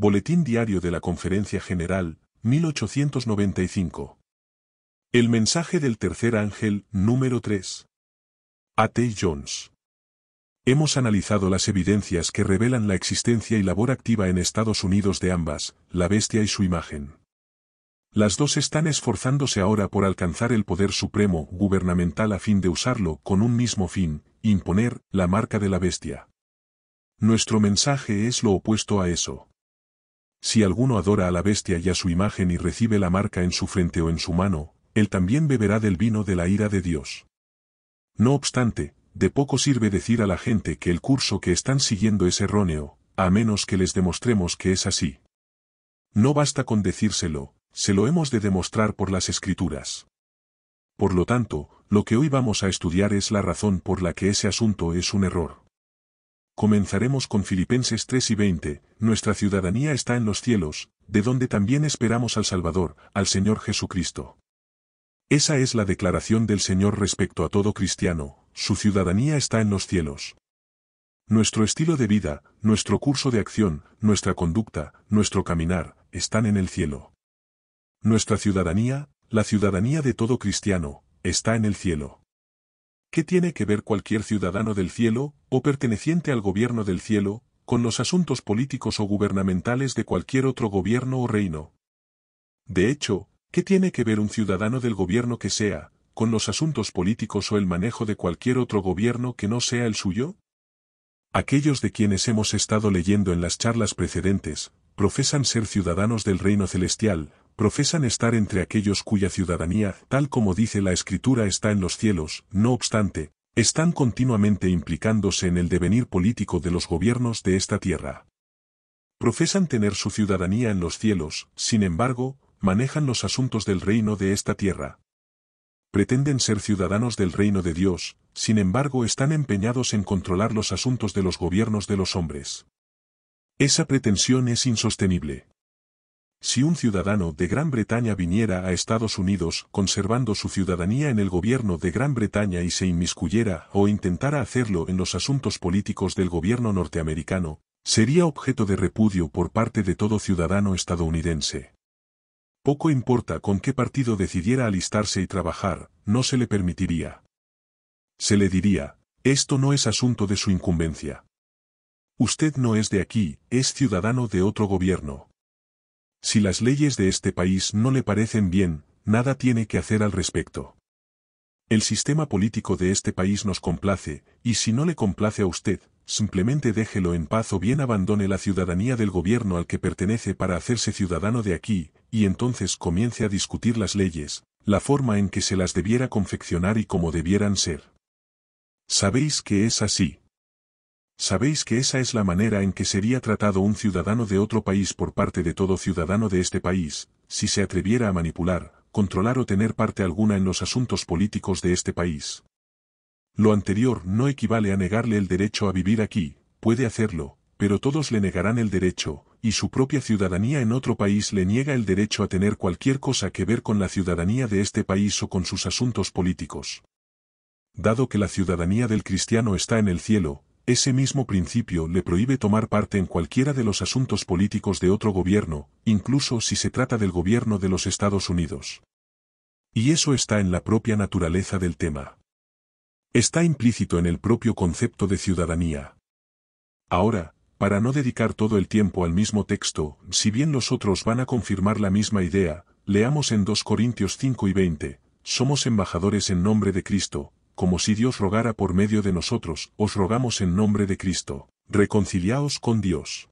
Boletín Diario de la Conferencia General, 1895. El mensaje del tercer ángel, número 3. A. T. Jones. Hemos analizado las evidencias que revelan la existencia y labor activa en Estados Unidos de ambas, la bestia y su imagen. Las dos están esforzándose ahora por alcanzar el poder supremo gubernamental a fin de usarlo con un mismo fin, imponer la marca de la bestia. Nuestro mensaje es lo opuesto a eso. Si alguno adora a la bestia y a su imagen y recibe la marca en su frente o en su mano, él también beberá del vino de la ira de Dios. No obstante, de poco sirve decir a la gente que el curso que están siguiendo es erróneo, a menos que les demostremos que es así. No basta con decírselo, se lo hemos de demostrar por las Escrituras. Por lo tanto, lo que hoy vamos a estudiar es la razón por la que ese asunto es un error. Comenzaremos con Filipenses 3 y 20, nuestra ciudadanía está en los cielos, de donde también esperamos al Salvador, al Señor Jesucristo. Esa es la declaración del Señor respecto a todo cristiano, su ciudadanía está en los cielos. Nuestro estilo de vida, nuestro curso de acción, nuestra conducta, nuestro caminar, están en el cielo. Nuestra ciudadanía, la ciudadanía de todo cristiano, está en el cielo. ¿Qué tiene que ver cualquier ciudadano del cielo, o perteneciente al gobierno del cielo, con los asuntos políticos o gubernamentales de cualquier otro gobierno o reino? De hecho, ¿qué tiene que ver un ciudadano del gobierno que sea, con los asuntos políticos o el manejo de cualquier otro gobierno que no sea el suyo? Aquellos de quienes hemos estado leyendo en las charlas precedentes, profesan ser ciudadanos del reino celestial, profesan estar entre aquellos cuya ciudadanía, tal como dice la Escritura, está en los cielos, no obstante, están continuamente implicándose en el devenir político de los gobiernos de esta tierra. Profesan tener su ciudadanía en los cielos, sin embargo, manejan los asuntos del reino de esta tierra. Pretenden ser ciudadanos del reino de Dios, sin embargo están empeñados en controlar los asuntos de los gobiernos de los hombres. Esa pretensión es insostenible. Si un ciudadano de Gran Bretaña viniera a Estados Unidos conservando su ciudadanía en el gobierno de Gran Bretaña y se inmiscuyera o intentara hacerlo en los asuntos políticos del gobierno norteamericano, sería objeto de repudio por parte de todo ciudadano estadounidense. Poco importa con qué partido decidiera alistarse y trabajar, no se le permitiría. Se le diría, esto no es asunto de su incumbencia. Usted no es de aquí, es ciudadano de otro gobierno. Si las leyes de este país no le parecen bien, nada tiene que hacer al respecto. El sistema político de este país nos complace, y si no le complace a usted, simplemente déjelo en paz o bien abandone la ciudadanía del gobierno al que pertenece para hacerse ciudadano de aquí, y entonces comience a discutir las leyes, la forma en que se las debiera confeccionar y cómo debieran ser. ¿Sabéis que es así? ¿Sabéis que esa es la manera en que sería tratado un ciudadano de otro país por parte de todo ciudadano de este país, si se atreviera a manipular, controlar o tener parte alguna en los asuntos políticos de este país? Lo anterior no equivale a negarle el derecho a vivir aquí, puede hacerlo, pero todos le negarán el derecho, y su propia ciudadanía en otro país le niega el derecho a tener cualquier cosa que ver con la ciudadanía de este país o con sus asuntos políticos. Dado que la ciudadanía del cristiano está en el cielo, ese mismo principio le prohíbe tomar parte en cualquiera de los asuntos políticos de otro gobierno, incluso si se trata del gobierno de los Estados Unidos. Y eso está en la propia naturaleza del tema. Está implícito en el propio concepto de ciudadanía. Ahora, para no dedicar todo el tiempo al mismo texto, si bien los otros van a confirmar la misma idea, leamos en 2 Corintios 5 y 20, somos embajadores en nombre de Cristo, como si Dios rogara por medio de nosotros, os rogamos en nombre de Cristo, reconciliaos con Dios.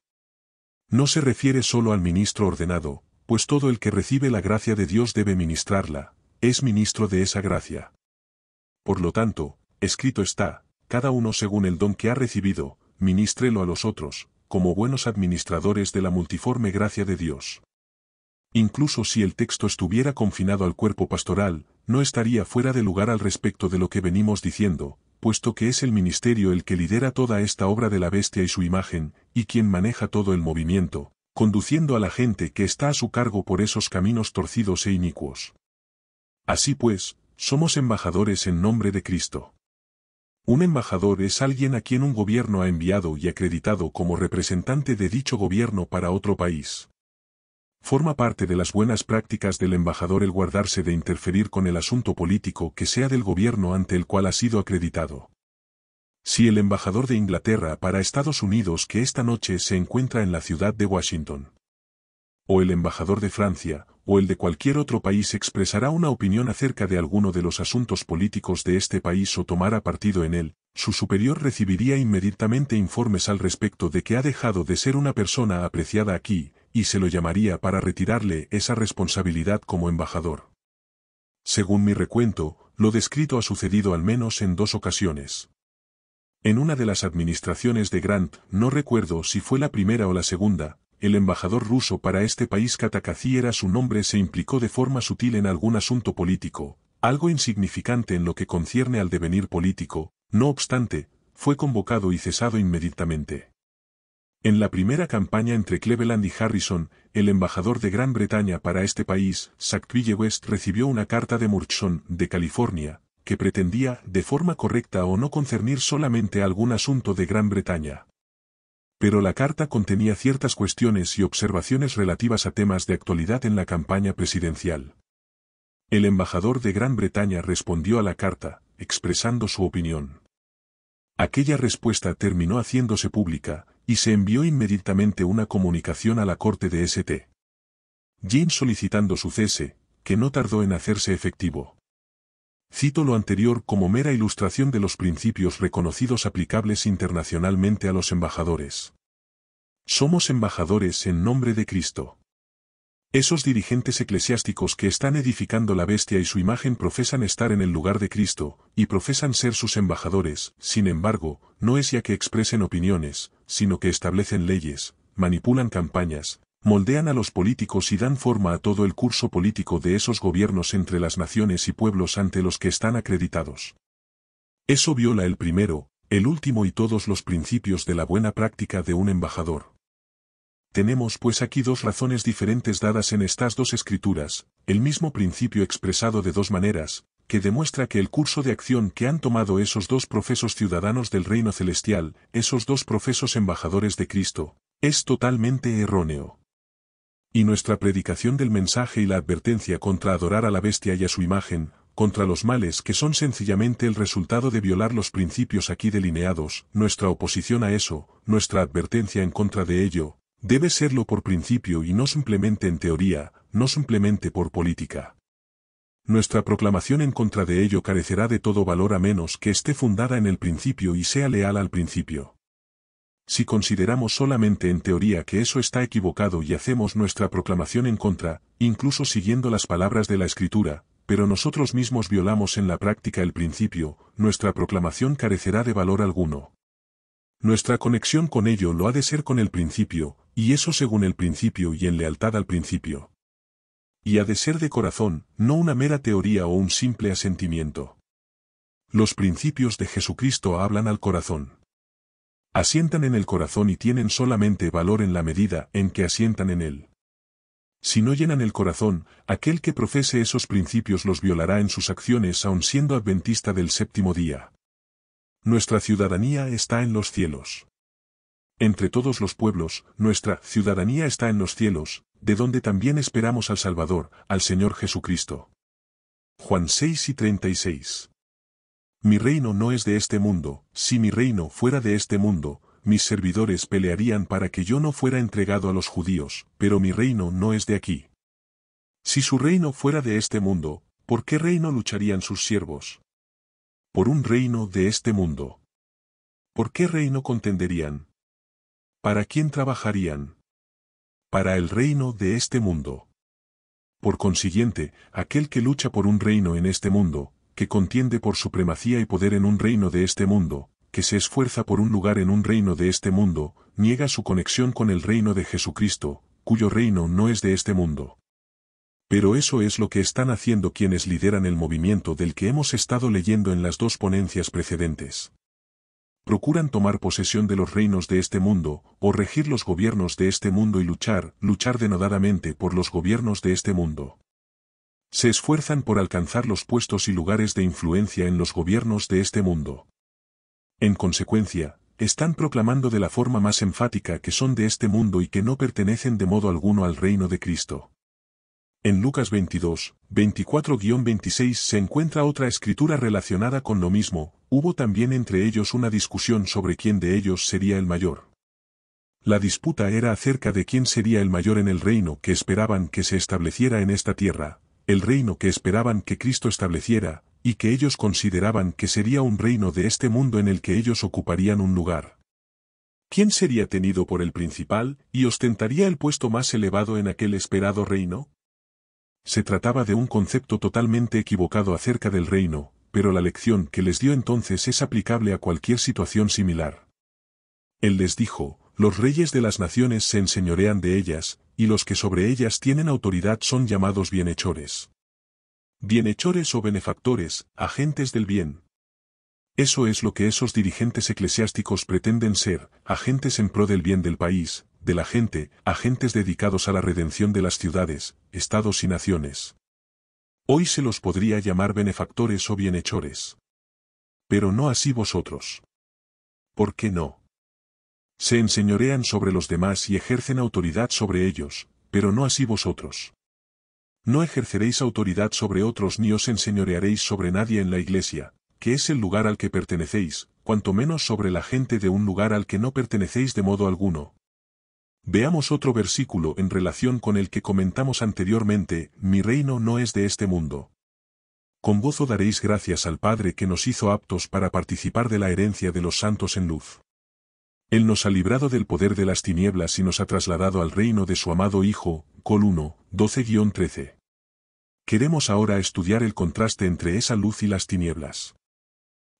No se refiere solo al ministro ordenado, pues todo el que recibe la gracia de Dios debe ministrarla, es ministro de esa gracia. Por lo tanto, escrito está, cada uno según el don que ha recibido, ministrelo a los otros, como buenos administradores de la multiforme gracia de Dios. Incluso si el texto estuviera confinado al cuerpo pastoral, no estaría fuera de lugar al respecto de lo que venimos diciendo, puesto que es el ministerio el que lidera toda esta obra de la bestia y su imagen, y quien maneja todo el movimiento, conduciendo a la gente que está a su cargo por esos caminos torcidos e inicuos. Así pues, somos embajadores en nombre de Cristo. Un embajador es alguien a quien un gobierno ha enviado y acreditado como representante de dicho gobierno para otro país. Forma parte de las buenas prácticas del embajador el guardarse de interferir con el asunto político que sea del gobierno ante el cual ha sido acreditado. Si el embajador de Inglaterra para Estados Unidos que esta noche se encuentra en la ciudad de Washington, o el embajador de Francia, o el de cualquier otro país expresará una opinión acerca de alguno de los asuntos políticos de este país o tomara partido en él, su superior recibiría inmediatamente informes al respecto de que ha dejado de ser una persona apreciada aquí, y se lo llamaría para retirarle esa responsabilidad como embajador. Según mi recuento, lo descrito ha sucedido al menos en 2 ocasiones. En una de las administraciones de Grant, no recuerdo si fue la primera o la segunda, el embajador ruso para este país Katakasi era su nombre se implicó de forma sutil en algún asunto político, algo insignificante en lo que concierne al devenir político, no obstante, fue convocado y cesado inmediatamente. En la primera campaña entre Cleveland y Harrison, el embajador de Gran Bretaña para este país, Sackville West recibió una carta de Murchison, de California, que pretendía, de forma correcta o no concernir solamente algún asunto de Gran Bretaña. Pero la carta contenía ciertas cuestiones y observaciones relativas a temas de actualidad en la campaña presidencial. El embajador de Gran Bretaña respondió a la carta, expresando su opinión. Aquella respuesta terminó haciéndose pública, y se envió inmediatamente una comunicación a la corte de St. James solicitando su cese, que no tardó en hacerse efectivo. Cito lo anterior como mera ilustración de los principios reconocidos aplicables internacionalmente a los embajadores. Somos embajadores en nombre de Cristo. Esos dirigentes eclesiásticos que están edificando la bestia y su imagen profesan estar en el lugar de Cristo, y profesan ser sus embajadores, sin embargo, no es ya que expresen opiniones, sino que establecen leyes, manipulan campañas, moldean a los políticos y dan forma a todo el curso político de esos gobiernos entre las naciones y pueblos ante los que están acreditados. Eso viola el primero, el último y todos los principios de la buena práctica de un embajador. Tenemos pues aquí 2 razones diferentes dadas en estas 2 escrituras, el mismo principio expresado de 2 maneras, que demuestra que el curso de acción que han tomado esos 2 profesos ciudadanos del reino celestial, esos 2 profesos embajadores de Cristo, es totalmente erróneo. Y nuestra predicación del mensaje y la advertencia contra adorar a la bestia y a su imagen, contra los males que son sencillamente el resultado de violar los principios aquí delineados, nuestra oposición a eso, nuestra advertencia en contra de ello, debe serlo por principio y no simplemente en teoría, no simplemente por política. Nuestra proclamación en contra de ello carecerá de todo valor a menos que esté fundada en el principio y sea leal al principio. Si consideramos solamente en teoría que eso está equivocado y hacemos nuestra proclamación en contra, incluso siguiendo las palabras de la Escritura, pero nosotros mismos violamos en la práctica el principio, nuestra proclamación carecerá de valor alguno. Nuestra conexión con ello lo ha de ser con el principio, y eso según el principio y en lealtad al principio. Y ha de ser de corazón, no una mera teoría o un simple asentimiento. Los principios de Jesucristo hablan al corazón. Asientan en el corazón y tienen solamente valor en la medida en que asientan en él. Si no llenan el corazón, aquel que profese esos principios los violará en sus acciones aun siendo adventista del 7º día. Nuestra ciudadanía está en los cielos. Entre todos los pueblos, nuestra ciudadanía está en los cielos, de donde también esperamos al Salvador, al Señor Jesucristo. Juan 6:36. Mi reino no es de este mundo, si mi reino fuera de este mundo, mis servidores pelearían para que yo no fuera entregado a los judíos, pero mi reino no es de aquí. Si su reino fuera de este mundo, ¿por qué reino lucharían sus siervos? Por un reino de este mundo. ¿Por qué reino contenderían? ¿Para quién trabajarían? Para el reino de este mundo. Por consiguiente, aquel que lucha por un reino en este mundo, que contiende por supremacía y poder en un reino de este mundo, que se esfuerza por un lugar en un reino de este mundo, niega su conexión con el reino de Jesucristo, cuyo reino no es de este mundo. Pero eso es lo que están haciendo quienes lideran el movimiento del que hemos estado leyendo en las 2 ponencias precedentes. Procuran tomar posesión de los reinos de este mundo, o regir los gobiernos de este mundo y luchar denodadamente por los gobiernos de este mundo. Se esfuerzan por alcanzar los puestos y lugares de influencia en los gobiernos de este mundo. En consecuencia, están proclamando de la forma más enfática que son de este mundo y que no pertenecen de modo alguno al reino de Cristo. En Lucas 22, 24-26 se encuentra otra escritura relacionada con lo mismo. Hubo también entre ellos una discusión sobre quién de ellos sería el mayor. La disputa era acerca de quién sería el mayor en el reino que esperaban que se estableciera en esta tierra, el reino que esperaban que Cristo estableciera, y que ellos consideraban que sería un reino de este mundo en el que ellos ocuparían un lugar. ¿Quién sería tenido por el principal y ostentaría el puesto más elevado en aquel esperado reino? Se trataba de un concepto totalmente equivocado acerca del reino, pero la lección que les dio entonces es aplicable a cualquier situación similar. Él les dijo: los reyes de las naciones se enseñorean de ellas, y los que sobre ellas tienen autoridad son llamados bienhechores. Bienhechores o benefactores, agentes del bien. Eso es lo que esos dirigentes eclesiásticos pretenden ser, agentes en pro del bien del país, de la gente, agentes dedicados a la redención de las ciudades, estados y naciones. Hoy se los podría llamar benefactores o bienhechores. Pero no así vosotros. ¿Por qué no? Se enseñorean sobre los demás y ejercen autoridad sobre ellos, pero no así vosotros. No ejerceréis autoridad sobre otros ni os enseñorearéis sobre nadie en la iglesia, que es el lugar al que pertenecéis, cuanto menos sobre la gente de un lugar al que no pertenecéis de modo alguno. Veamos otro versículo en relación con el que comentamos anteriormente: mi reino no es de este mundo. Con gozo daréis gracias al Padre que nos hizo aptos para participar de la herencia de los santos en luz. Él nos ha librado del poder de las tinieblas y nos ha trasladado al reino de su amado Hijo. Col 1, 12-13. Queremos ahora estudiar el contraste entre esa luz y las tinieblas.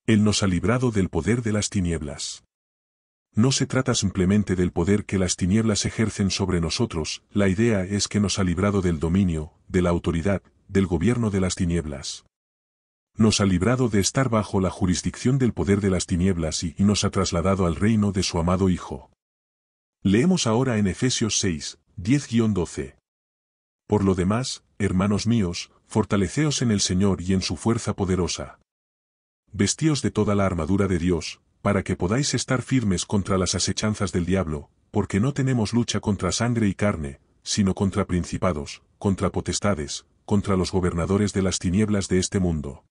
Él nos ha librado del poder de las tinieblas. No se trata simplemente del poder que las tinieblas ejercen sobre nosotros, la idea es que nos ha librado del dominio, de la autoridad, del gobierno de las tinieblas. Nos ha librado de estar bajo la jurisdicción del poder de las tinieblas y nos ha trasladado al reino de su amado Hijo. Leemos ahora en Efesios 6, 10-12. Por lo demás, hermanos míos, fortaleceos en el Señor y en su fuerza poderosa. Vestíos de toda la armadura de Dios, para que podáis estar firmes contra las asechanzas del diablo, porque no tenemos lucha contra sangre y carne, sino contra principados, contra potestades, contra los gobernadores de las tinieblas de este mundo.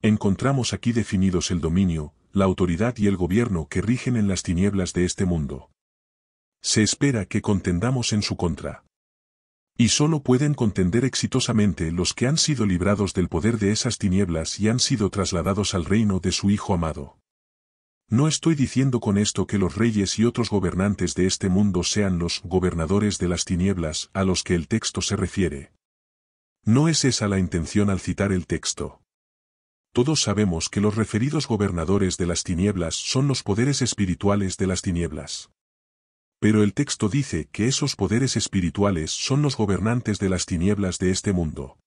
Encontramos aquí definidos el dominio, la autoridad y el gobierno que rigen en las tinieblas de este mundo. Se espera que contendamos en su contra. Y solo pueden contender exitosamente los que han sido librados del poder de esas tinieblas y han sido trasladados al reino de su Hijo amado. No estoy diciendo con esto que los reyes y otros gobernantes de este mundo sean los gobernadores de las tinieblas a los que el texto se refiere. No es esa la intención al citar el texto. Todos sabemos que los referidos gobernadores de las tinieblas son los poderes espirituales de las tinieblas. Pero el texto dice que esos poderes espirituales son los gobernantes de las tinieblas de este mundo.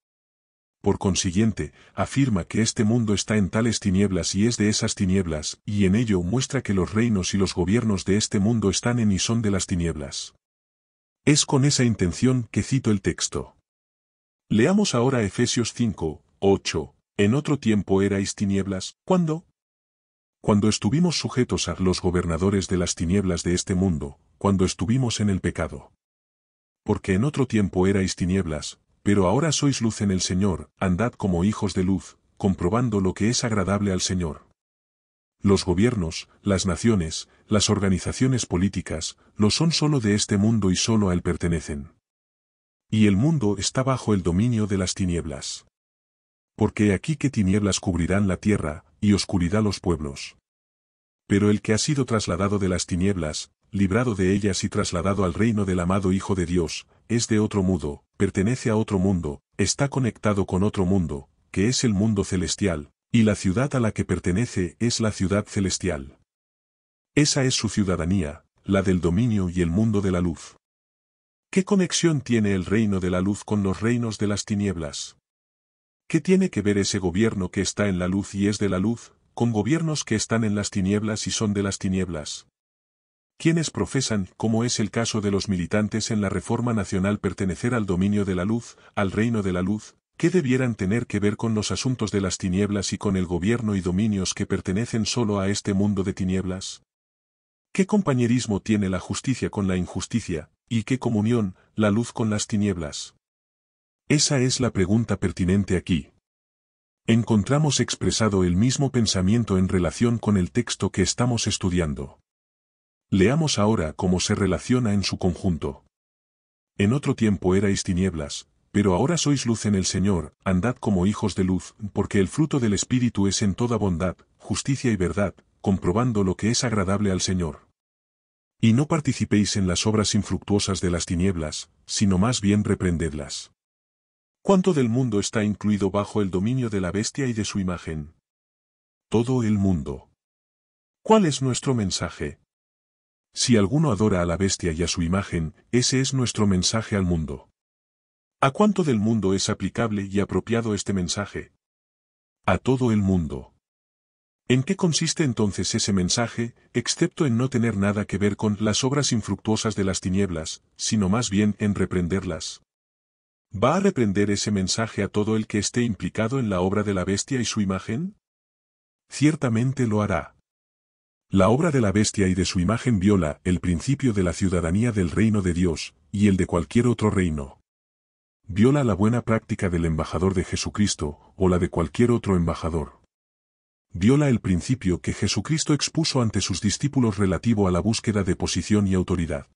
Por consiguiente, afirma que este mundo está en tales tinieblas y es de esas tinieblas, y en ello muestra que los reinos y los gobiernos de este mundo están en y son de las tinieblas. Es con esa intención que cito el texto. Leamos ahora Efesios 5, 8. En otro tiempo erais tinieblas, ¿cuándo? Cuando estuvimos sujetos a los gobernadores de las tinieblas de este mundo, cuando estuvimos en el pecado. Porque en otro tiempo erais tinieblas, pero ahora sois luz en el Señor, andad como hijos de luz, comprobando lo que es agradable al Señor. Los gobiernos, las naciones, las organizaciones políticas, lo son solo de este mundo y solo a él pertenecen. Y el mundo está bajo el dominio de las tinieblas. Porque aquí que tinieblas cubrirán la tierra, y oscuridad los pueblos. Pero el que ha sido trasladado de las tinieblas, librado de ellas y trasladado al reino del amado Hijo de Dios, es de otro mundo, pertenece a otro mundo, está conectado con otro mundo, que es el mundo celestial, y la ciudad a la que pertenece es la ciudad celestial. Esa es su ciudadanía, la del dominio y el mundo de la luz. ¿Qué conexión tiene el reino de la luz con los reinos de las tinieblas? ¿Qué tiene que ver ese gobierno que está en la luz y es de la luz, con gobiernos que están en las tinieblas y son de las tinieblas? Quienes profesan, como es el caso de los militantes en la Reforma Nacional, pertenecer al dominio de la luz, al reino de la luz, ¿Qué debieran tener que ver con los asuntos de las tinieblas y con el gobierno y dominios que pertenecen solo a este mundo de tinieblas? ¿Qué compañerismo tiene la justicia con la injusticia, y qué comunión, la luz con las tinieblas? Esa es la pregunta pertinente aquí. Encontramos expresado el mismo pensamiento en relación con el texto que estamos estudiando. Leamos ahora cómo se relaciona en su conjunto. En otro tiempo erais tinieblas, pero ahora sois luz en el Señor, andad como hijos de luz, porque el fruto del Espíritu es en toda bondad, justicia y verdad, comprobando lo que es agradable al Señor. Y no participéis en las obras infructuosas de las tinieblas, sino más bien reprendedlas. ¿Cuánto del mundo está incluido bajo el dominio de la bestia y de su imagen? Todo el mundo. ¿Cuál es nuestro mensaje? Si alguno adora a la bestia y a su imagen, ese es nuestro mensaje al mundo. ¿A cuánto del mundo es aplicable y apropiado este mensaje? A todo el mundo. ¿En qué consiste entonces ese mensaje, excepto en no tener nada que ver con las obras infructuosas de las tinieblas, sino más bien en reprenderlas? ¿Va a reprender ese mensaje a todo el que esté implicado en la obra de la bestia y su imagen? Ciertamente lo hará. La obra de la bestia y de su imagen viola el principio de la ciudadanía del reino de Dios, y el de cualquier otro reino. Viola la buena práctica del embajador de Jesucristo, o la de cualquier otro embajador. Viola el principio que Jesucristo expuso ante sus discípulos relativo a la búsqueda de posición y autoridad.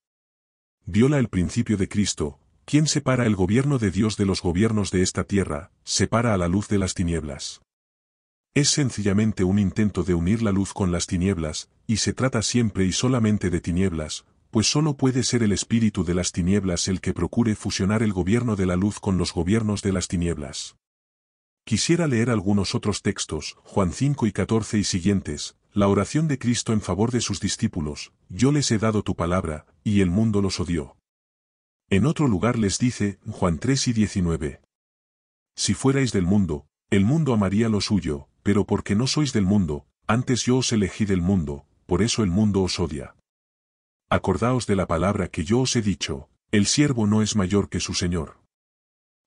Viola el principio de Cristo, quien separa el gobierno de Dios de los gobiernos de esta tierra, separa a la luz de las tinieblas. Es sencillamente un intento de unir la luz con las tinieblas, y se trata siempre y solamente de tinieblas, pues solo puede ser el espíritu de las tinieblas el que procure fusionar el gobierno de la luz con los gobiernos de las tinieblas. Quisiera leer algunos otros textos, Juan 5 y 14 y siguientes, la oración de Cristo en favor de sus discípulos, yo les he dado tu palabra, y el mundo los odió. En otro lugar les dice, Juan 3 y 19. Si fuerais del mundo, el mundo amaría lo suyo, pero porque no sois del mundo, antes yo os elegí del mundo, por eso el mundo os odia. Acordaos de la palabra que yo os he dicho, el siervo no es mayor que su señor.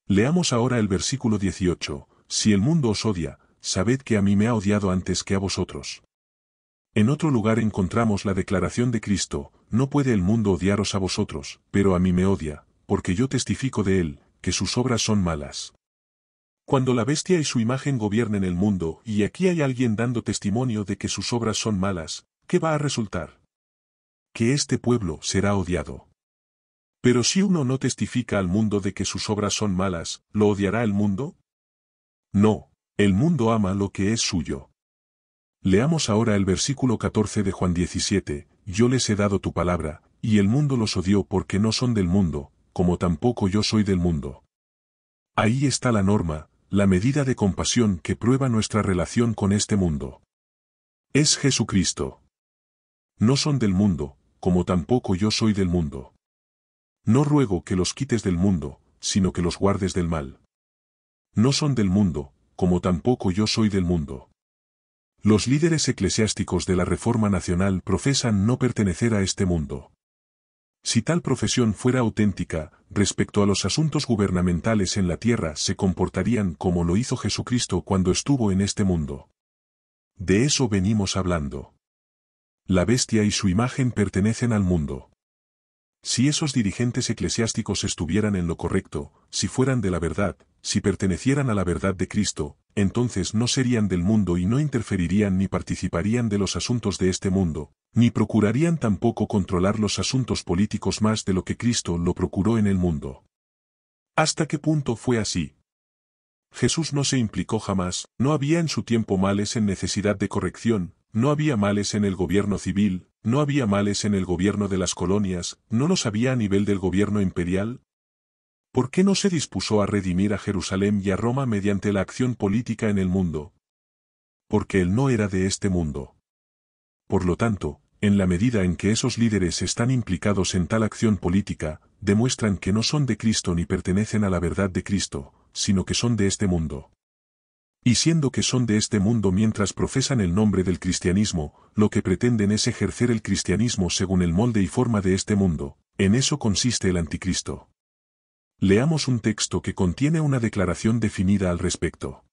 Leamos ahora el versículo 18, si el mundo os odia, sabed que a mí me ha odiado antes que a vosotros. En otro lugar encontramos la declaración de Cristo, no puede el mundo odiaros a vosotros, pero a mí me odia, porque yo testifico de él, que sus obras son malas. Cuando la bestia y su imagen gobiernen el mundo, y aquí hay alguien dando testimonio de que sus obras son malas, ¿qué va a resultar? Que este pueblo será odiado. Pero si uno no testifica al mundo de que sus obras son malas, ¿lo odiará el mundo? No, el mundo ama lo que es suyo. Leamos ahora el versículo 14 de Juan 17, yo les he dado tu palabra, y el mundo los odió porque no son del mundo, como tampoco yo soy del mundo. Ahí está la norma, la medida de compasión que prueba nuestra relación con este mundo. Es Jesucristo. No son del mundo, como tampoco yo soy del mundo. No ruego que los quites del mundo, sino que los guardes del mal. No son del mundo, como tampoco yo soy del mundo. Los líderes eclesiásticos de la Reforma Nacional profesan no pertenecer a este mundo. Si tal profesión fuera auténtica, respecto a los asuntos gubernamentales en la tierra se comportarían como lo hizo Jesucristo cuando estuvo en este mundo. De eso venimos hablando. La bestia y su imagen pertenecen al mundo. Si esos dirigentes eclesiásticos estuvieran en lo correcto, si fueran de la verdad, si pertenecieran a la verdad de Cristo, entonces no serían del mundo y no interferirían ni participarían de los asuntos de este mundo, ni procurarían tampoco controlar los asuntos políticos más de lo que Cristo lo procuró en el mundo. ¿Hasta qué punto fue así? Jesús no se implicó jamás, no había en su tiempo males en necesidad de corrección, no había males en el gobierno civil, no había males en el gobierno de las colonias, no los había a nivel del gobierno imperial. ¿Por qué no se dispuso a redimir a Jerusalén y a Roma mediante la acción política en el mundo? Porque él no era de este mundo. Por lo tanto, en la medida en que esos líderes están implicados en tal acción política, demuestran que no son de Cristo ni pertenecen a la verdad de Cristo, sino que son de este mundo. Y siendo que son de este mundo mientras profesan el nombre del cristianismo, lo que pretenden es ejercer el cristianismo según el molde y forma de este mundo, en eso consiste el anticristo. Leamos un texto que contiene una declaración definida al respecto.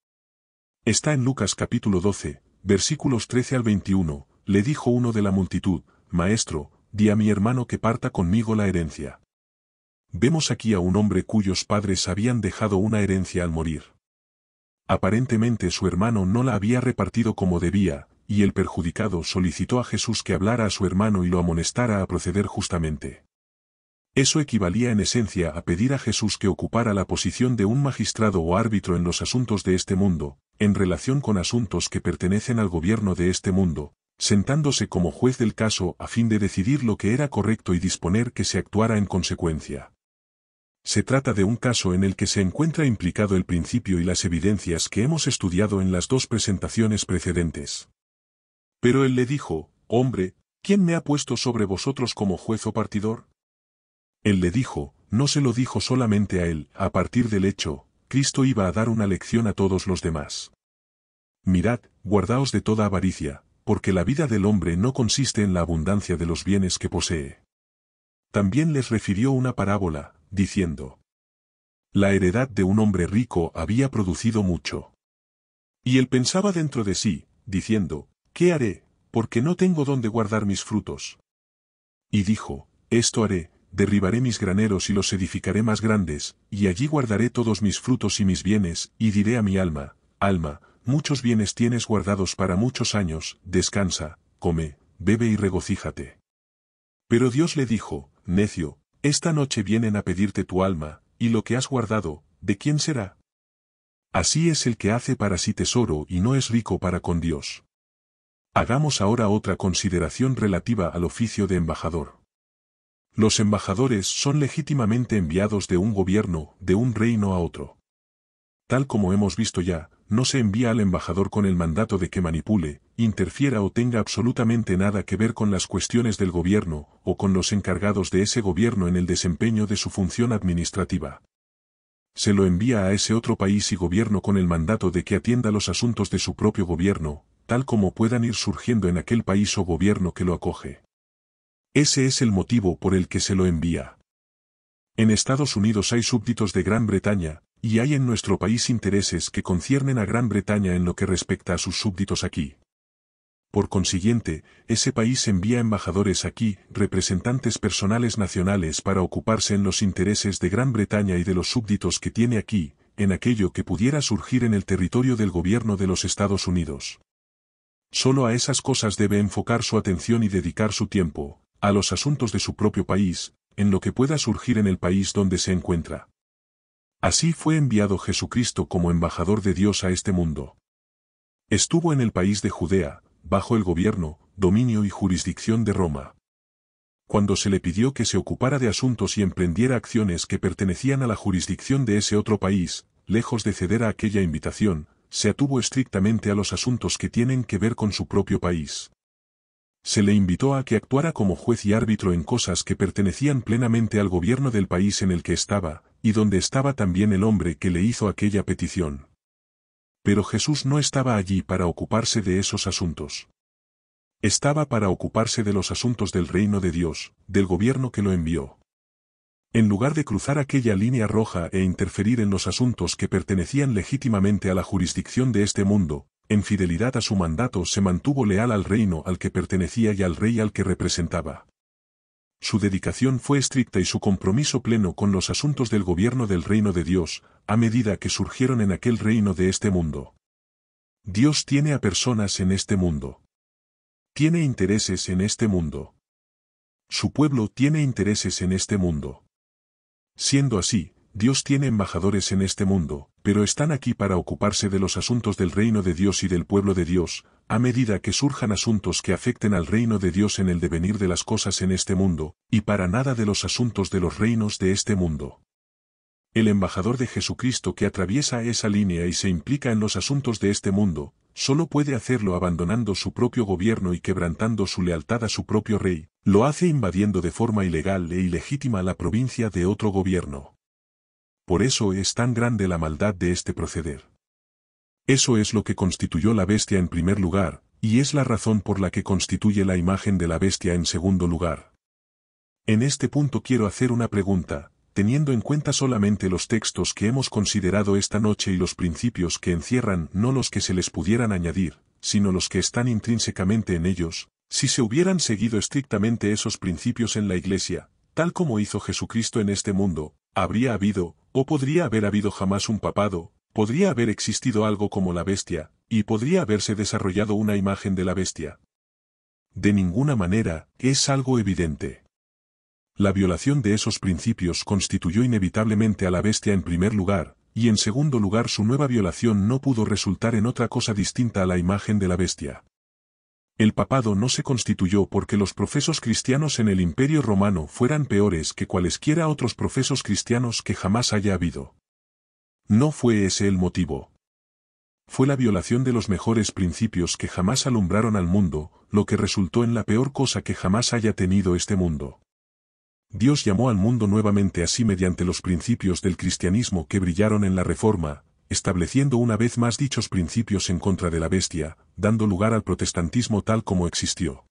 Está en Lucas capítulo 12, versículos 13 al 21, le dijo uno de la multitud, Maestro, di a mi hermano que parta conmigo la herencia. Vemos aquí a un hombre cuyos padres habían dejado una herencia al morir. Aparentemente su hermano no la había repartido como debía, y el perjudicado solicitó a Jesús que hablara a su hermano y lo amonestara a proceder justamente. Eso equivalía en esencia a pedir a Jesús que ocupara la posición de un magistrado o árbitro en los asuntos de este mundo, en relación con asuntos que pertenecen al gobierno de este mundo, sentándose como juez del caso a fin de decidir lo que era correcto y disponer que se actuara en consecuencia. Se trata de un caso en el que se encuentra implicado el principio y las evidencias que hemos estudiado en las dos presentaciones precedentes. Pero él le dijo, Hombre, ¿quién me ha puesto sobre vosotros como juez o partidor? Él le dijo, no se lo dijo solamente a él, a partir del hecho, Cristo iba a dar una lección a todos los demás. Mirad, guardaos de toda avaricia, porque la vida del hombre no consiste en la abundancia de los bienes que posee. También les refirió una parábola, diciendo: La heredad de un hombre rico había producido mucho. Y él pensaba dentro de sí, diciendo, ¿qué haré? Porque no tengo dónde guardar mis frutos. Y dijo, esto haré, derribaré mis graneros y los edificaré más grandes, y allí guardaré todos mis frutos y mis bienes, y diré a mi alma, alma, muchos bienes tienes guardados para muchos años, descansa, come, bebe y regocíjate. Pero Dios le dijo, necio, esta noche vienen a pedirte tu alma, y lo que has guardado, ¿de quién será? Así es el que hace para sí tesoro y no es rico para con Dios. Hagamos ahora otra consideración relativa al oficio de embajador. Los embajadores son legítimamente enviados de un gobierno, de un reino a otro. Tal como hemos visto ya, no se envía al embajador con el mandato de que manipule, interfiera o tenga absolutamente nada que ver con las cuestiones del gobierno, o con los encargados de ese gobierno en el desempeño de su función administrativa. Se lo envía a ese otro país y gobierno con el mandato de que atienda los asuntos de su propio gobierno, tal como puedan ir surgiendo en aquel país o gobierno que lo acoge. Ese es el motivo por el que se lo envía. En Estados Unidos hay súbditos de Gran Bretaña, y hay en nuestro país intereses que conciernen a Gran Bretaña en lo que respecta a sus súbditos aquí. Por consiguiente, ese país envía embajadores aquí, representantes personales nacionales para ocuparse en los intereses de Gran Bretaña y de los súbditos que tiene aquí, en aquello que pudiera surgir en el territorio del gobierno de los Estados Unidos. Solo a esas cosas debe enfocar su atención y dedicar su tiempo, a los asuntos de su propio país, en lo que pueda surgir en el país donde se encuentra. Así fue enviado Jesucristo como embajador de Dios a este mundo. Estuvo en el país de Judea, bajo el gobierno, dominio y jurisdicción de Roma. Cuando se le pidió que se ocupara de asuntos y emprendiera acciones que pertenecían a la jurisdicción de ese otro país, lejos de ceder a aquella invitación, se atuvo estrictamente a los asuntos que tienen que ver con su propio país. Se le invitó a que actuara como juez y árbitro en cosas que pertenecían plenamente al gobierno del país en el que estaba, y donde estaba también el hombre que le hizo aquella petición. Pero Jesús no estaba allí para ocuparse de esos asuntos. Estaba para ocuparse de los asuntos del reino de Dios, del gobierno que lo envió. En lugar de cruzar aquella línea roja e interferir en los asuntos que pertenecían legítimamente a la jurisdicción de este mundo, en fidelidad a su mandato se mantuvo leal al reino al que pertenecía y al rey al que representaba. Su dedicación fue estricta y su compromiso pleno con los asuntos del gobierno del reino de Dios, a medida que surgieron en aquel reino de este mundo. Dios tiene a personas en este mundo. Tiene intereses en este mundo. Su pueblo tiene intereses en este mundo. Siendo así, Dios tiene embajadores en este mundo, pero están aquí para ocuparse de los asuntos del reino de Dios y del pueblo de Dios, a medida que surjan asuntos que afecten al reino de Dios en el devenir de las cosas en este mundo, y para nada de los asuntos de los reinos de este mundo. El embajador de Jesucristo que atraviesa esa línea y se implica en los asuntos de este mundo, solo puede hacerlo abandonando su propio gobierno y quebrantando su lealtad a su propio rey, lo hace invadiendo de forma ilegal e ilegítima la provincia de otro gobierno. Por eso es tan grande la maldad de este proceder. Eso es lo que constituyó la bestia en primer lugar, y es la razón por la que constituye la imagen de la bestia en segundo lugar. En este punto quiero hacer una pregunta: teniendo en cuenta solamente los textos que hemos considerado esta noche y los principios que encierran, no los que se les pudieran añadir, sino los que están intrínsecamente en ellos, si se hubieran seguido estrictamente esos principios en la Iglesia, tal como hizo Jesucristo en este mundo, habría habido, o podría haber habido jamás un papado, podría haber existido algo como la bestia, y podría haberse desarrollado una imagen de la bestia. De ninguna manera, es algo evidente. La violación de esos principios constituyó inevitablemente a la bestia en primer lugar, y en segundo lugar su nueva violación no pudo resultar en otra cosa distinta a la imagen de la bestia. El papado no se constituyó porque los profesos cristianos en el Imperio Romano fueran peores que cualesquiera otros profesos cristianos que jamás haya habido. No fue ese el motivo. Fue la violación de los mejores principios que jamás alumbraron al mundo, lo que resultó en la peor cosa que jamás haya tenido este mundo. Dios llamó al mundo nuevamente así mediante los principios del cristianismo que brillaron en la Reforma, estableciendo una vez más dichos principios en contra de la bestia, dando lugar al protestantismo tal como existió.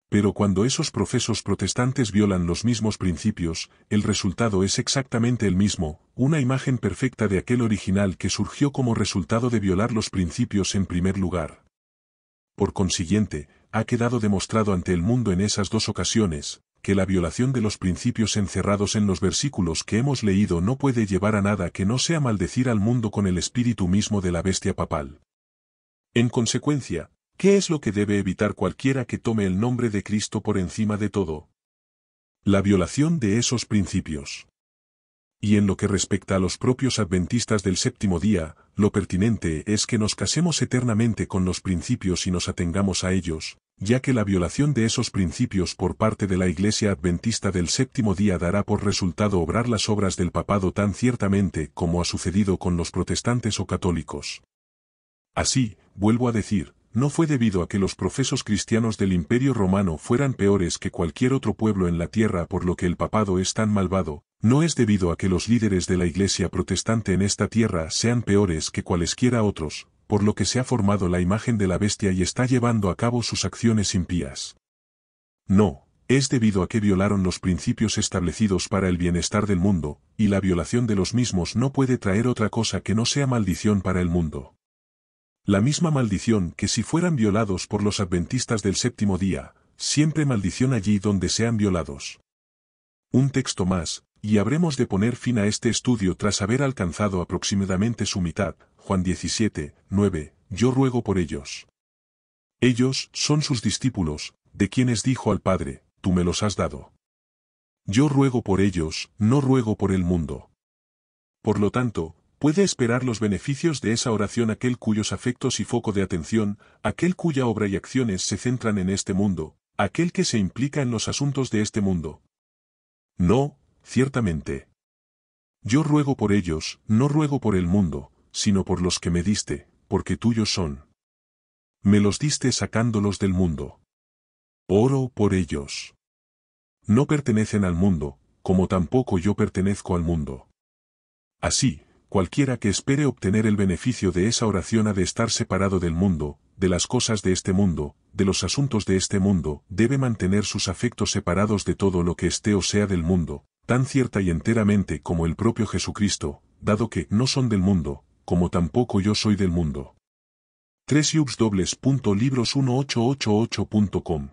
Pero cuando esos profesos protestantes violan los mismos principios, el resultado es exactamente el mismo, una imagen perfecta de aquel original que surgió como resultado de violar los principios en primer lugar. Por consiguiente, ha quedado demostrado ante el mundo en esas dos ocasiones, que la violación de los principios encerrados en los versículos que hemos leído no puede llevar a nada que no sea maldecir al mundo con el espíritu mismo de la bestia papal. En consecuencia, ¿qué es lo que debe evitar cualquiera que tome el nombre de Cristo por encima de todo? La violación de esos principios. Y en lo que respecta a los propios adventistas del séptimo día, lo pertinente es que nos casemos eternamente con los principios y nos atengamos a ellos, ya que la violación de esos principios por parte de la Iglesia Adventista del séptimo día dará por resultado obrar las obras del papado tan ciertamente como ha sucedido con los protestantes o católicos. Así, vuelvo a decir, no fue debido a que los profesos cristianos del Imperio Romano fueran peores que cualquier otro pueblo en la tierra por lo que el papado es tan malvado, no es debido a que los líderes de la Iglesia protestante en esta tierra sean peores que cualesquiera otros, por lo que se ha formado la imagen de la bestia y está llevando a cabo sus acciones impías. No, es debido a que violaron los principios establecidos para el bienestar del mundo, y la violación de los mismos no puede traer otra cosa que no sea maldición para el mundo. La misma maldición que si fueran violados por los adventistas del séptimo día, siempre maldición allí donde sean violados. Un texto más, y habremos de poner fin a este estudio tras haber alcanzado aproximadamente su mitad, Juan 17, 9, yo ruego por ellos. Ellos son sus discípulos, de quienes dijo al Padre, tú me los has dado. Yo ruego por ellos, no ruego por el mundo. Por lo tanto, puede esperar los beneficios de esa oración aquel cuyos afectos y foco de atención, aquel cuya obra y acciones se centran en este mundo, aquel que se implica en los asuntos de este mundo. No, ciertamente. Yo ruego por ellos, no ruego por el mundo, sino por los que me diste, porque tuyos son. Me los diste sacándolos del mundo. Oro por ellos. No pertenecen al mundo, como tampoco yo pertenezco al mundo. Así, cualquiera que espere obtener el beneficio de esa oración ha de estar separado del mundo, de las cosas de este mundo, de los asuntos de este mundo, debe mantener sus afectos separados de todo lo que esté o sea del mundo, tan cierta y enteramente como el propio Jesucristo, dado que no son del mundo, como tampoco yo soy del mundo. 3 Libros1888.com